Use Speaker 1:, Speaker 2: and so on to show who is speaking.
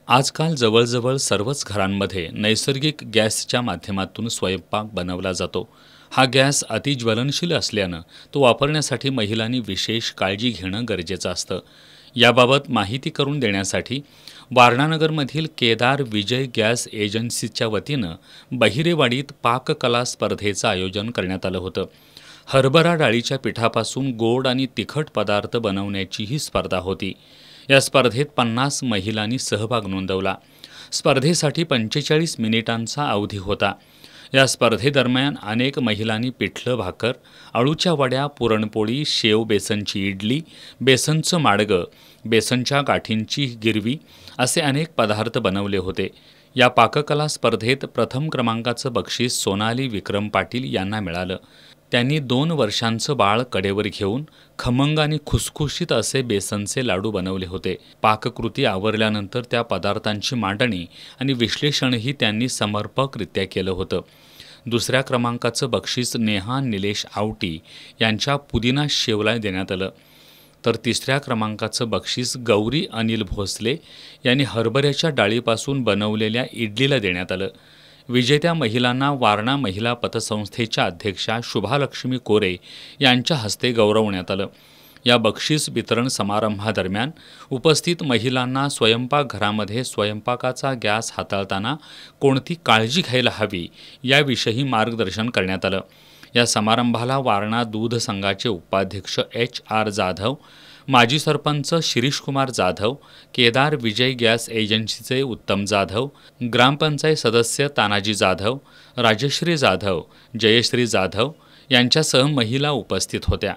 Speaker 1: आजकाल जवळजवळ सर्वच घरांमध्ये नैसर्गिक गॅसच्या माध्यमातून स्वयंपाक बनवला जातो. हा गॅस अतिज्वलनशील असल्यानं तो वापरण्यासाठी महिलांनी विशेष काळजी घेणं गरजेचं असतं. याबाबत माहिती करून देण्यासाठी वारणानगरमधील केदार विजय गॅस एजन्सीच्या वतीनं बहिरेवाडीत पाककला स्पर्धेचं आयोजन करण्यात आलं होतं. हरभरा डाळीच्या पिठापासून गोड आणि तिखट पदार्थ बनवण्याची ही स्पर्धा होती. या स्पर्धेत 50 महिलांनी सहभाग नोंदवला. स्पर्धेसाठी 45 मिनिटांचा अवधी होता. या स्पर्धेदरम्यान अनेक महिलांनी पिठलं भाकर, अळूच्या वड्या, पुरणपोळी, शेव बेसनची इडली, बेसनचं माडगं, बेसनच्या गाठींची गिरवी असे अनेक पदार्थ बनवले होते. या पाककला स्पर्धेत प्रथम क्रमांकाचं बक्षीस सोनाली विक्रम पाटील यांना मिळालं. त्यांनी 2 वर्षांचं बाळ कडेवर घेऊन खमंग आणि खुसखुशीत असे बेसनचे लाडू बनवले होते. पाककृती आवरल्यानंतर त्या पदार्थांची मांडणी आणि विश्लेषणही त्यांनी समर्पकरित्या केलं होतं. दुसऱ्या क्रमांकाचं बक्षीस नेहा निलेश आवटी यांच्या पुदिना शेवला देण्यात आलं. तर तिसऱ्या क्रमांकाचं बक्षीस गौरी अनिल भोसले यांनी हरभऱ्याच्या डाळीपासून बनवलेल्या इडलीला देण्यात आलं. विजेत्या महिलांना वारणा महिला पतसंस्थेच्या अध्यक्षा शुभालक्ष्मी कोरे यांच्या हस्ते गौरवण्यात आलं. या बक्षीस वितरण समारंभादरम्यान उपस्थित महिलांना स्वयंपाकघरामध्ये स्वयंपाकाचा गॅस हाताळताना कोणती काळजी घ्यायला हवी याविषयी मार्गदर्शन करण्यात आलं. या समारंभाला वारणा दूध संघाचे उपाध्यक्ष HR जाधव, माजी सरपंच शिरीषकुमार जाधव, केदार विजय गॅस एजन्सीचे उत्तम जाधव, ग्रामपंचायत सदस्य तानाजी जाधव, राजश्री जाधव, जयश्री जाधव यांच्यासह महिला उपस्थित होत्या.